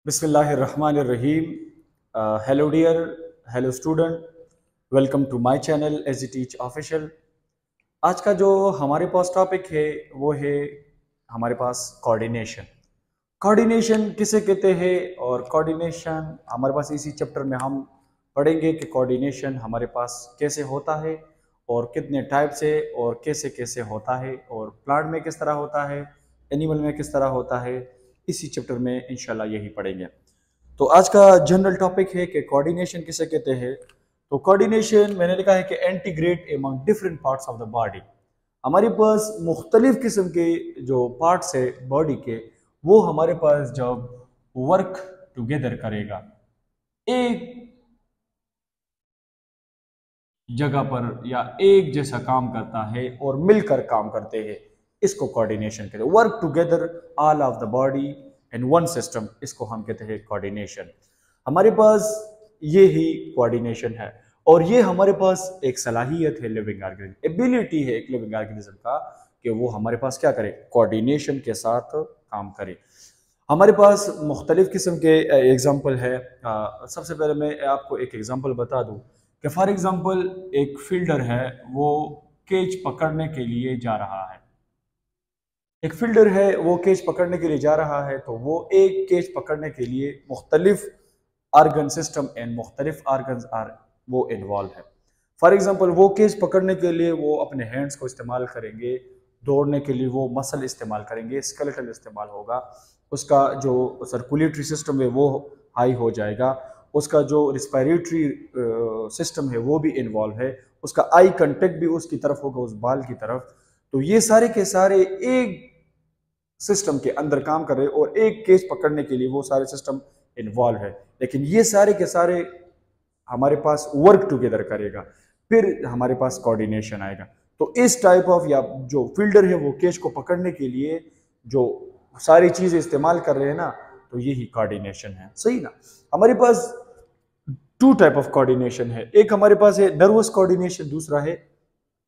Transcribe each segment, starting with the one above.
बिस्मिल्लाहिर्रहमानिर्रहीम। Hello dear, hello student, welcome to my channel as it teach official. आज का जो हमारे पास टॉपिक है वो है हमारे पास कोऑर्डिनेशन। कोऑर्डिनेशन किसे कहते हैं और कोऑर्डिनेशन हमारे पास इसी चैप्टर में हम पढ़ेंगे कि कोऑर्डिनेशन हमारे पास कैसे होता है और कितने टाइप से और कैसे कैसे होता है और प्लांट में किस तरह होता है, एनिमल में किस तरह होता है। इसी चैप्टर में इंशाल्लाह यही पढ़ेंगे। तो आज का जनरल टॉपिक है कि कोऑर्डिनेशन किसे कहते हैं। तो कोऑर्डिनेशन मैंने लिखा है कि integrate among different parts of the body. हमारे पास मुख्तलिफ किस्म के जो पार्ट्स है बॉडी के, वो हमारे पास जब वर्क टुगेदर करेगा, एक जगह पर या एक जैसा काम करता है और मिलकर काम करते हैं, इसको कोऑर्डिनेशन कहते हैं। Work together all of the body in one system, इसको हम कहते हैं कोऑर्डिनेशन। हमारे पास ये ही कोऑर्डिनेशन है और ये हमारे पास एक सलाहियत है, लिविंग ऑर्गेनिज्म, एबिलिटी है एक लिविंग ऑर्गेनिज्म का कि वो हमारे पास क्या करे, कोऑर्डिनेशन के साथ काम करे। हमारे पास मुख्तलिफ किस्म के एग्जाम्पल है। सबसे पहले मैं आपको एक एग्जाम्पल बता दूं कि फॉर एग्जाम्पल एक फील्डर है, वो कैच पकड़ने के लिए जा रहा है। एक फील्डर है, वो कैच पकड़ने के लिए जा रहा है, तो वो एक कैच पकड़ने के लिए मुख्तलिफ आर्गन सिस्टम एंड मुख्तलिफ आर्गन आर वो इन्वॉल्व है। फॉर एग्जाम्पल वो कैच पकड़ने के लिए वो अपने हैंड्स को इस्तेमाल करेंगे, दौड़ने के लिए वो मसल इस्तेमाल करेंगे, स्केलेटल इस्तेमाल होगा, उसका जो सर्कुलेटरी सिस्टम है वो हाई हो जाएगा, उसका जो रिस्पायरेटरी सिस्टम है वो भी इन्वॉल्व है, उसका आई कांटेक्ट भी उसकी तरफ होगा, उस बाल की तरफ। तो ये सारे के सारे एक सिस्टम के अंदर काम कर रहे हैं और एक कैच पकड़ने के लिए वो सारे सिस्टम इन्वॉल्व है। लेकिन ये सारे के सारे हमारे पास वर्क टुगेदर करेगा, फिर हमारे पास कोऑर्डिनेशन आएगा। तो इस टाइप ऑफ, या जो फील्डर है वो कैच को पकड़ने के लिए जो सारी चीजें इस्तेमाल कर रहे हैं ना, तो यही कोऑर्डिनेशन है, सही ना। हमारे पास टू टाइप ऑफ कोऑर्डिनेशन है, एक हमारे पास है नर्वस कोऑर्डिनेशन, दूसरा है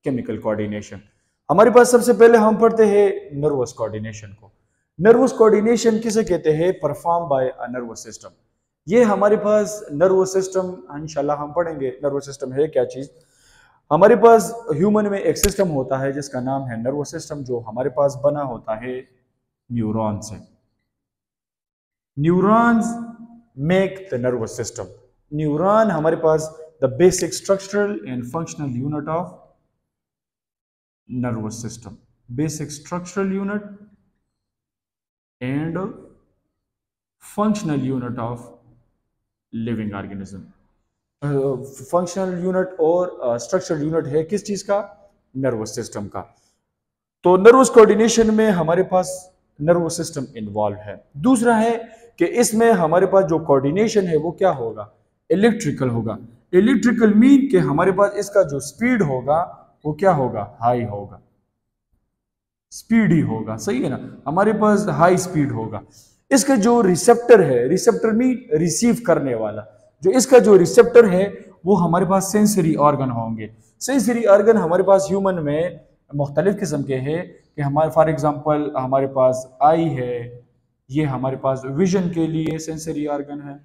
केमिकल कोऑर्डिनेशन। हमारे पास सबसे पहले हम पढ़ते हैं नर्वस कोऑर्डिनेशन को। नर्वस कोऑर्डिनेशन किसे कहते हैं? Perform by a nervous system. ये हमारे पास नर्वस सिस्टम, इंशाल्लाह हम पढ़ेंगे नर्वस सिस्टम है क्या चीज। हमारे पास ह्यूमन में एक सिस्टम होता है जिसका नाम है नर्वस सिस्टम, जो हमारे पास बना होता है न्यूरॉन से। Neurons make the nervous system. Neuron हमारे पास the basic structural and functional unit of nervous system, basic structural unit and functional unit of living organism। Functional unit और स्ट्रक्चरल यूनिट है किस चीज का? नर्वस सिस्टम का। तो नर्वस कोऑर्डिनेशन में हमारे पास नर्वस सिस्टम इन्वॉल्व है। दूसरा है कि इसमें हमारे पास जो कोऑर्डिनेशन है वो क्या होगा? इलेक्ट्रिकल होगा। इलेक्ट्रिकल मीन कि हमारे पास इसका जो स्पीड होगा वो क्या होगा? हाई होगा, स्पीड ही होगा, सही है ना। हमारे पास हाई स्पीड होगा। इसका जो रिसेप्टर है, रिसेप्टर मीन रिसीव करने वाला, जो इसका जो रिसेप्टर है वो हमारे पास सेंसरी ऑर्गन होंगे। सेंसरी ऑर्गन हमारे पास ह्यूमन में मुख्तलिफ किस्म के हैं कि हमारे फॉर एग्जांपल हमारे पास आई है, ये हमारे पास विजन के लिए सेंसरी ऑर्गन है,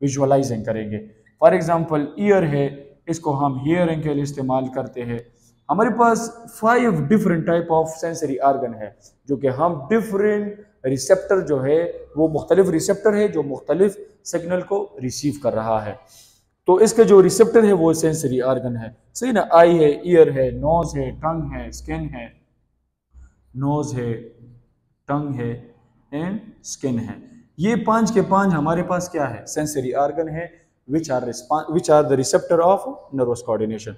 विजुअलाइजिंग करेंगे। फॉर एग्जांपल ईयर है, इसको हम हियरिंग के लिए इस्तेमाल करते हैं। हमारे पास 5 different type of sensory organ है, जो कि हम डिफरेंट रिसेप्टर जो है वो मुख्तलिफ रिसेप्टर है जो मुख्तलिफ सिग्नल को रिसीव कर रहा है। तो इसके जो रिसेप्टर है वो सेंसरी ऑर्गन है, सही ना। आई है, ईयर है, नोज है, टंग है, स्किन है, नोज है, टंग है एंड स्किन है। ये 5 के 5 हमारे पास क्या है? सेंसरी ऑर्गन है, which are the receptor of nervous coordination.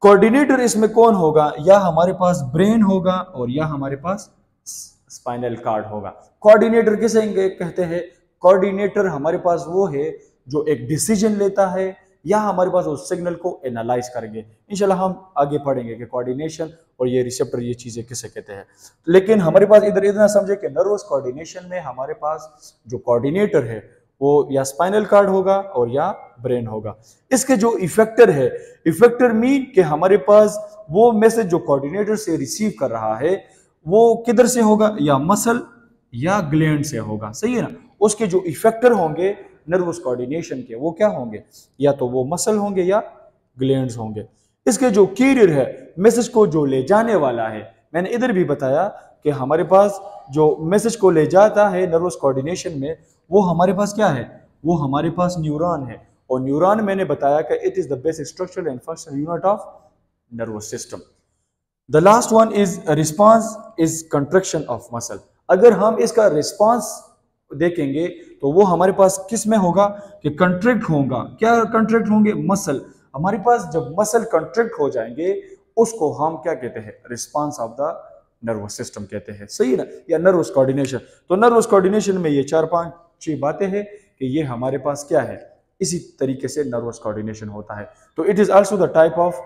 Coordinator इसमें कौन होगा? या हमारे पास ब्रेन होगा और या हमारे पास स्पाइनल कार्ड होगा। कोऑर्डिनेटर किसे कहते हैं? कोऑर्डिनेटर हमारे पास वो है जो एक डिसीजन लेता है या हमारे पास उस सिग्नल को एनालाइज करेंगे। इंशाल्लाह हम आगे पढ़ेंगे कि कोऑर्डिनेशन और ये रिसेप्टर, ये चीजें किसे कहते हैं। लेकिन हमारे पास इधर इतना समझे कि नर्वस कोऑर्डिनेशन में हमारे पास जो कोऑर्डिनेटर है वो या स्पाइनल कार्ड होगा और या ब्रेन होगा। इसके जो इफेक्टर है, इफेक्टर मीन कि हमारे पास वो मैसेज जो कोऑर्डिनेटर से रिसीव कर रहा है वो किधर से होगा? या मसल या ग्लैंड से होगा, सही है ना। उसके जो इफेक्टर होंगे नर्वस कोऑर्डिनेशन के वो क्या होंगे, या तो वो मसल होंगे या ग्लैंड्स होंगे। इसके जो कैरियर है, मैसेज को जो ले जाने वाला है, मैंने इधर भी बताया कि हमारे पास जो मैसेज को ले जाता है नर्वस कोऑर्डिनेशन में, वो हमारे पास क्या है, वो हमारे पास न्यूरॉन है। और न्यूरॉन मैंने बताया कि it is the basic structure and functional unit of nervous system. The last one is response is contraction of muscle. अगर हम इसका रिस्पॉन्स देखेंगे तो वो हमारे पास किस में होगा कि कंट्रैक्ट होगा। क्या कंट्रैक्ट होंगे, मसल। हमारे पास जब मसल कंट्रैक्ट हो जाएंगे उसको हम क्या कहते हैं, response of the nervous system कहते हैं, सही है ना, या नर्वस कोऑर्डिनेशन। तो नर्वस कोऑर्डिनेशन में ये 4-5 बातें हैं कि ये हमारे पास क्या है, इसी तरीके से नर्वस कोऑर्डिनेशन होता है। तो it is also the type of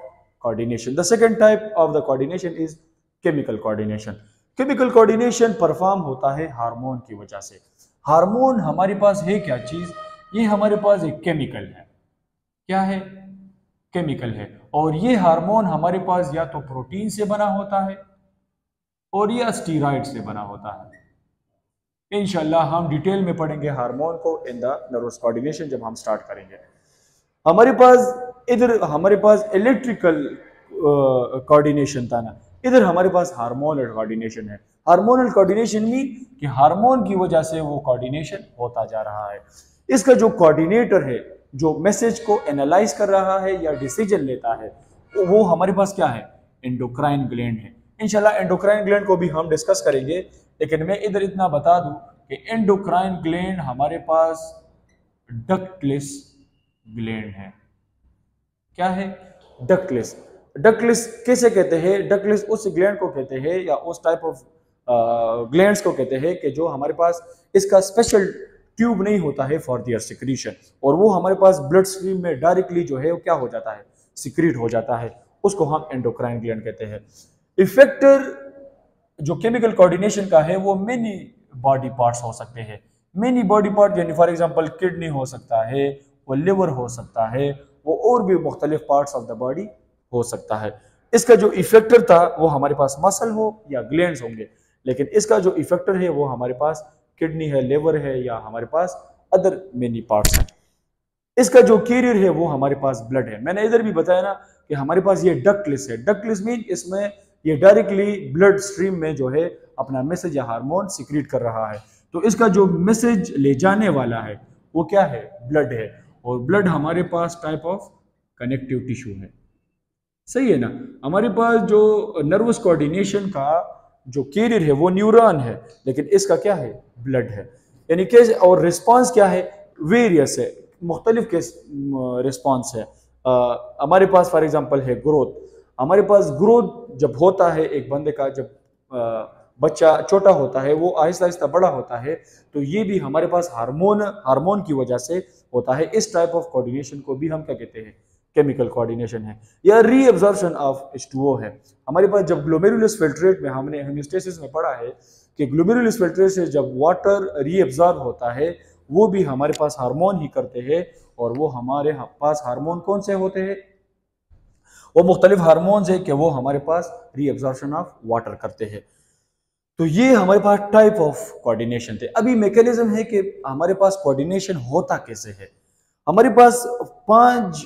coordination. The second type of the coordination is chemical coordination. Chemical coordination perform होता है हार्मोन की वजह से। हार्मोन हमारे पास है क्या चीज, ये हमारे पास एक केमिकल है। क्या है, केमिकल है। और ये हार्मोन हमारे पास या तो प्रोटीन से बना होता है और या स्टीरॉइड से बना होता है। इंशाल्लाह हम डिटेल में पढ़ेंगे हार्मोन को इन द नर्वस कोऑर्डिनेशन जब हम स्टार्ट करेंगे। हमारे पास इधर हमारे पास इलेक्ट्रिकल कोऑर्डिनेशन था ना, इधर हमारे पास हार्मोनल कोऑर्डिनेशन है। हार्मोनल कोऑर्डिनेशन में कि हार्मोन की वजह से वो कोऑर्डिनेशन होता जा रहा है। इसका जो कोऑर्डिनेटर है, जो मैसेज को एनालाइज कर रहा है या डिसीजन लेता है, वो हमारे पास क्या है, एंडोक्राइन ग्लैंड है। इंशाल्लाह एंडोक्राइन ग्लैंड को भी हम डिस्कस करेंगे, लेकिन मैं इधर इतना बता दूं कि एंडोक्राइन ग्लैंड हमारे पास डक्टलेस ग्लैंड है। क्या है, डक्टलेस। डक्टलेस कैसे कहते हैं, डक्टलेस उस ग्लैंड को कहते हैं या उस टाइप ऑफ ग्लैंड्स को कहते हैं कि जो हमारे पास इसका स्पेशल ट्यूब नहीं होता है फॉर दियर सिक्रीशन, और वो हमारे पास ब्लड स्ट्रीम में डायरेक्टली जो है वो क्या हो जाता है, सिक्रीट हो जाता है। उसको हम एंडोक्राइन ग्लैंड कहते हैं। इफेक्टर जो केमिकल कोऑर्डिनेशन का है वो मेनी बॉडी पार्ट्स हो सकते हैं। मेनी बॉडी पार्ट यानी फॉर एग्जांपल किडनी हो सकता है, वो लिवर हो सकता है, वो और भी मुख्तलिफ पार्ट्स ऑफ द बॉडी हो सकता है। इसका जो इफेक्टर था वो हमारे पास मसल हो या ग्लैंड्स होंगे, लेकिन इसका जो इफेक्टर है वो हमारे पास किडनी है, लिवर है, या हमारे पास अदर मेनी पार्ट्स हैं। इसका जो कैरियर है वो हमारे पास ब्लड है। मैंने इधर भी बताया ना कि हमारे पास ये डक्टलेस है। डक्टलेस मीन इसमें ये डायरेक्टली ब्लड स्ट्रीम में जो है अपना मैसेज या हार्मोन सिक्रीट कर रहा है। तो इसका जो मैसेज ले जाने वाला है वो क्या है, ब्लड है। और ब्लड हमारे पास टाइप ऑफ कनेक्टिव टिश्यू है, सही है ना। हमारे पास जो नर्वस कोऑर्डिनेशन का जो कैरियर है वो न्यूरॉन है, लेकिन इसका क्या है, ब्लड है। यानी कि और रिस्पॉन्स क्या है, वेरियस है, मुख्तलिफ के रिस्पॉन्स है। हमारे पास फॉर एग्जांपल है ग्रोथ। हमारे पास ग्रोथ जब होता है एक बंदे का, जब बच्चा छोटा होता है वो आहिस्ता आहिस्ता बड़ा होता है, तो ये भी हमारे पास हार्मोन की वजह से होता है। इस टाइप ऑफ कोऑर्डिनेशन को भी हम क्या कहते हैं, केमिकल कोऑर्डिनेशन है। या रीअब्जॉर्प्शन ऑफ H2O है। हमारे पास जब ग्लोमेरुलस फिल्ट्रेट में हमने हेमियोस्टेसिस में पढ़ा है कि ग्लोमेरुलस फिल्ट्रेट से जब वाटर रीअब्जॉर्ब होता है वो भी हमारे पास हार्मोन ही करते हैं। और वो हमारे पास हार्मोन कौन से होते हैं, वो मुख्तलिफ हार्मोन्स है कि वो हमारे पास रीअब्जॉर्प्शन ऑफ वाटर करते हैं। तो ये हमारे पास टाइप ऑफ कोऑर्डिनेशन थे। अभी मैकेनिज्म है कि हमारे पास कोऑर्डिनेशन होता कैसे है। हमारे पास 5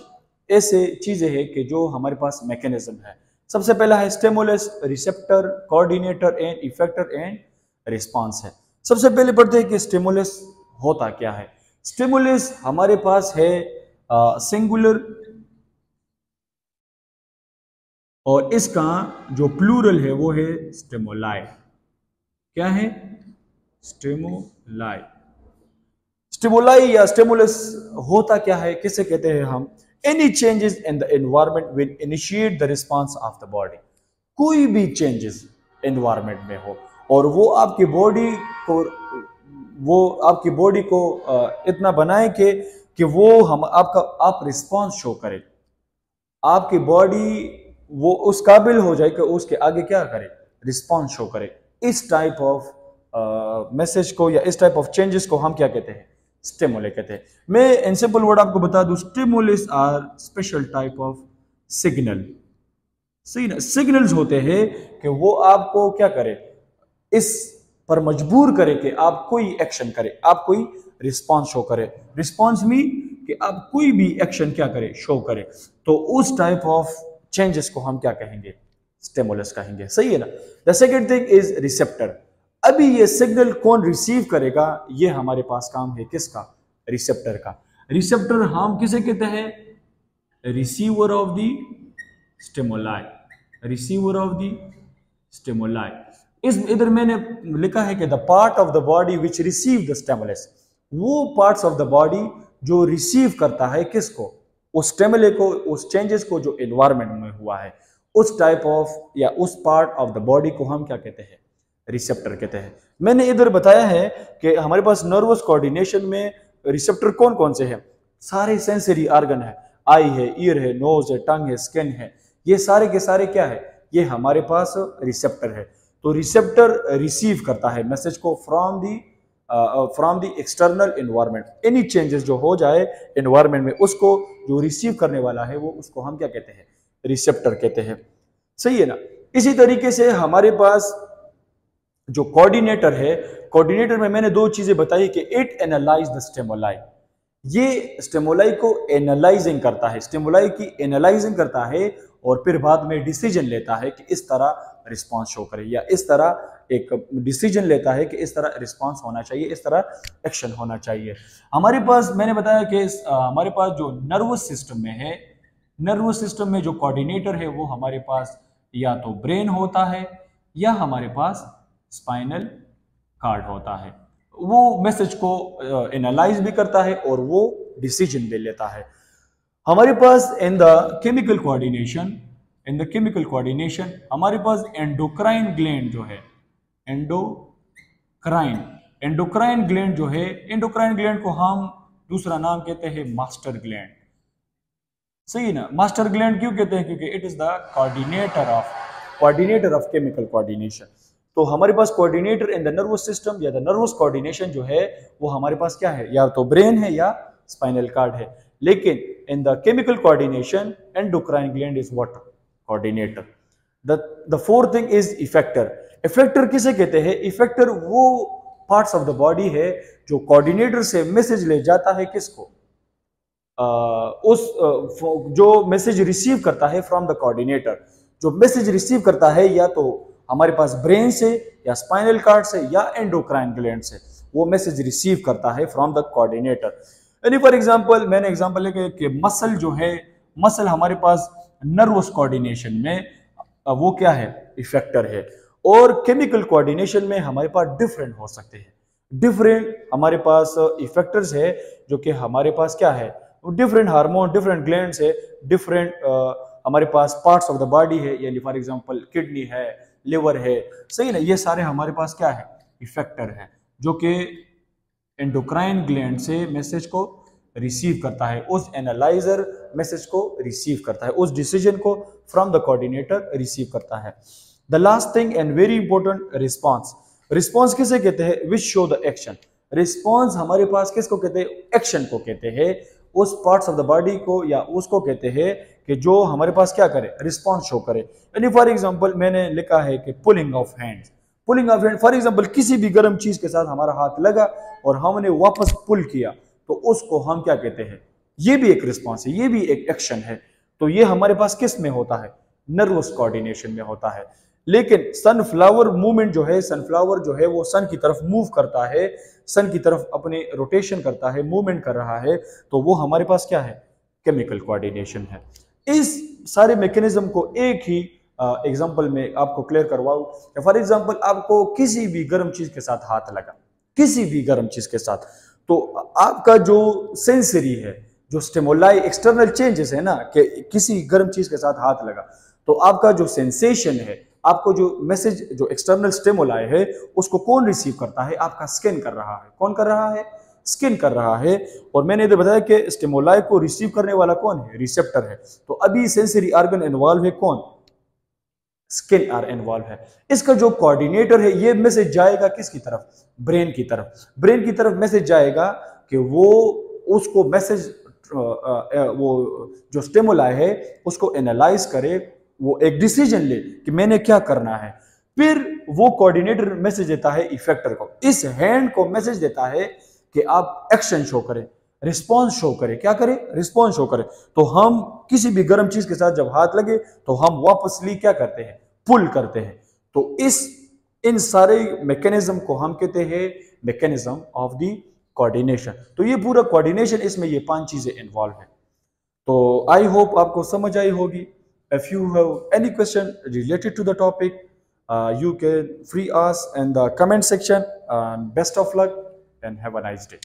ऐसे चीजें हैं कि जो हमारे पास मैकेनिज्म है। सबसे पहला है stimulus, receptor, coordinator and effector and response है। सबसे पहले पढ़ते हैं कि स्टिमुलस होता क्या है। स्टिमुलस हमारे पास है सिंगुलर, और इसका जो प्लूरल है वो है स्टिमुलाई। क्या है, स्टिमुलाई। स्टिमुलाई या स्टिमुलस होता क्या है, किसे कहते हैं हम, any changes in the environment will initiate the response of the body. कोई भी चेंजेस एनवायरनमेंट में हो और वो आपकी बॉडी को इतना बनाए कि वो आप रिस्पांस शो करें, आपकी बॉडी वो उस काबिल हो जाए कि उसके आगे क्या करे, रिस्पांस शो करे। इस टाइप ऑफ मैसेज को या इस टाइप ऑफ चेंजेस को हम क्या कहते हैं, स्टिमुले कहते हैं। मैं इन सिंपल वर्ड आपको बता दूं, stimulus are special type of signal. सही ना, सिग्नल्स होते हैं कि वो आपको क्या करे, इस पर मजबूर करे कि आप कोई एक्शन करें, आप कोई रिस्पॉन्स शो करें। रिस्पॉन्स मीन कि आप कोई भी एक्शन क्या करें, शो करें। तो उस टाइप ऑफ चेंजेस को हम क्या कहेंगे, स्टिमुलस कहेंगे। सही है ना। The second thing is receptor. अभी ये सिग्नल कौन रिसीव करेगा, ये हमारे पास काम है किसका, रिसेप्टर का। रिसेप्टर हम किसे कहते हैं, receiver of the stimuli, receiver of the stimuli. इस इधर मैंने लिखा है कि the part of the body which receive the stimulus, वो पार्ट्स ऑफ द बॉडी जो रिसीव करता है किसको, उस स्टिमुले को, उस चेंजेस को जो एनवायरमेंट में हुआ है, उस टाइप ऑफ या उस पार्ट ऑफ द बॉडी को हम क्या कहते हैं, रिसेप्टर कहते हैं। मैंने इधर बताया है कि हमारे पास नर्वस कोऑर्डिनेशन में रिसेप्टर कौन कौन से हैं, सारे सेंसरी ऑर्गन है, आई है, ईयर है, नोज है, टंग है, स्किन है, ये सारे के सारे क्या है, ये हमारे पास रिसेप्टर है। तो रिसेप्टर रिसीव करता है मैसेज को from the external environment. Any changes जो हो जाए एनवायरनमेंट में, उसको जो रिसीव करने वाला है वो, उसको हम क्या कहते हैं, रिसेप्टर कहते हैं। सही है ना। इसी तरीके से हमारे पास जो कोऑर्डिनेटर है, कोऑर्डिनेटर में मैंने दो चीजें बताई कि इट एनालाइज द स्टिमुलाई, ये स्टिमुलाई को एनालाइजिंग करता है, स्टिमुलाई की एनालाइजिंग करता है और फिर बाद में डिसीजन लेता है कि इस तरह रिस्पांस शो करे, या इस तरह एक डिसीजन लेता है कि इस तरह रिस्पांस होना चाहिए, इस तरह एक्शन होना चाहिए। हमारे पास मैंने बताया कि हमारे पास जो नर्वस सिस्टम में है, नर्वस सिस्टम में जो कोऑर्डिनेटर है वो हमारे पास या तो ब्रेन होता है या हमारे पास स्पाइनल कार्ड होता है। वो मैसेज को एनालाइज भी करता है और वो डिसीजन भी लेता है। हमारे पास in the chemical coordination, in the chemical coordination हमारे पास एंडोक्राइन ग्लैंड जो है, एंडोक्राइन ग्लैंड जो है, एंडोक्राइन ग्लैंड को हम दूसरा नाम कहते हैं मास्टर ग्लैंड। सही है ना। मास्टर ग्लैंड क्यों कहते हैं, क्योंकि it is the coordinator of chemical coordination. तो हमारे पास coordinator in the nervous system या द नर्वस कोऑर्डिनेशन जो है वो हमारे पास क्या है, या तो ब्रेन है या स्पाइनल कार्ड है। लेकिन इन the chemical coordination endocrine gland is what, coordinator. The fourth thing is effector. Effector किसे कहते हैं, इफेक्टर वो पार्ट्स ऑफ द बॉडी है जो कोऑर्डिनेटर से मैसेज ले जाता है किसको, जो मैसेज रिसीव करता है फ्रॉम द कोऑर्डिनेटर। जो मैसेज रिसीव करता है या तो हमारे पास ब्रेन से या स्पाइनल कार्ड से या एंडोक्राइन ग्लैंड से, वो मैसेज रिसीव करता है फ्रॉम द कोऑर्डिनेटर। यानी फॉर एग्जांपल मैंने एग्जांपल लेके कि मसल जो है, मसल हमारे पास नर्वस कोऑर्डिनेशन में वो क्या है, इफेक्टर है। और केमिकल कोऑर्डिनेशन में हमारे पास डिफरेंट हो सकते हैं, डिफरेंट हमारे पास इफेक्टर्स है जो कि हमारे पास क्या है, डिफरेंट हार्मोन, डिफरेंट ग्लैंड्स है, डिफरेंट हमारे पास पार्ट्स ऑफ द बॉडी है, यानी फॉर एग्जांपल किडनी है, लिवर है। सही ना। ये सारे हमारे पास क्या है, इफेक्टर है, जो कि एंडोक्राइन ग्लैंड से मैसेज को रिसीव करता है, उस एनालाइजर मैसेज को रिसीव करता है, उस डिसीजन को फ्रॉम द कोऑर्डिनेटर रिसीव करता है। The last thing and very important, response. Response किसे कहते हैं, which show the action. Response हमारे पास किसको कहते हैं, एक्शन को कहते हैं, उस पार्ट्स ऑफ द बॉडी को या उसको कहते हैं कि जो हमारे पास क्या करे, रिस्पॉन्स शो करे। यानी फॉर एग्जांपल मैंने लिखा है कि pulling of hands, pulling of hand, for example किसी भी गर्म चीज के साथ हमारा हाथ लगा और हमने वापस पुल किया, तो उसको हम क्या कहते हैं, ये भी एक रिस्पॉन्स है, ये भी एक एक्शन है। तो ये हमारे पास किस में होता है, नर्वस कोऑर्डिनेशन में होता है। लेकिन सनफ्लावर मूवमेंट जो है, सनफ्लावर जो है वो सन की तरफ मूव करता है, सन की तरफ अपने रोटेशन करता है, मूवमेंट कर रहा है, तो वो हमारे पास क्या है, केमिकल कोऑर्डिनेशन है। इस सारे मैकेनिज्म को एक ही एग्जांपल में आपको क्लियर करवाऊं। फॉर एग्जांपल आपको किसी भी गर्म चीज के साथ हाथ लगा, किसी भी गर्म चीज के साथ, तो आपका जो सेंसरी है, जो स्टिमुलाई, एक्सटर्नल चेंजेस है ना, कि किसी गर्म चीज के साथ हाथ लगा, तो आपका जो सेंसेशन है, आपको जो मैसेज, जो एक्सटर्नल स्टिमुलाई है, उसको कौन रिसीव करता है, आपका स्किन कर रहा है। कौन कर रहा है, स्किन कर रहा है। और मैंने इधर बताया कि स्टिमुलाई को रिसीव करने वाला कौन है, रिसेप्टर है। तो अभी सेंसरी ऑर्गन इन्वॉल्व है, कौन, स्किन आर इन्वॉल्व है। इसका जो कोऑर्डिनेटर है, ये मैसेज जाएगा किसकी तरफ, ब्रेन की तरफ। ब्रेन की तरफ मैसेज जाएगा कि वो उसको मैसेज, वो जो स्टिमुलाई है उसको एनालाइज करे, वो एक डिसीजन ले कि मैंने क्या करना है। फिर वो कोऑर्डिनेटर मैसेज देता है इफेक्टर को, इस हैंड को मैसेज देता है कि आप एक्शन शो करें, रिस्पॉन्स शो करें। क्या करें? रिस्पॉन्स शो करें। तो हम किसी भी गर्म चीज के साथ जब हाथ लगे तो हम वापसली क्या करते हैं? पुल करते हैं। तो इन सारे मैकेनिज्म को हम कहते हैं मैकेनिज्म ऑफ द कोऑर्डिनेशन। तो ये पूरा कोऑर्डिनेशन, इसमें ये 5 चीजें इन्वॉल्व है। तो आई होप आपको समझ आई होगी। If you have any question related to the topic, you can free us in the comment section. Best of luck and have a nice day.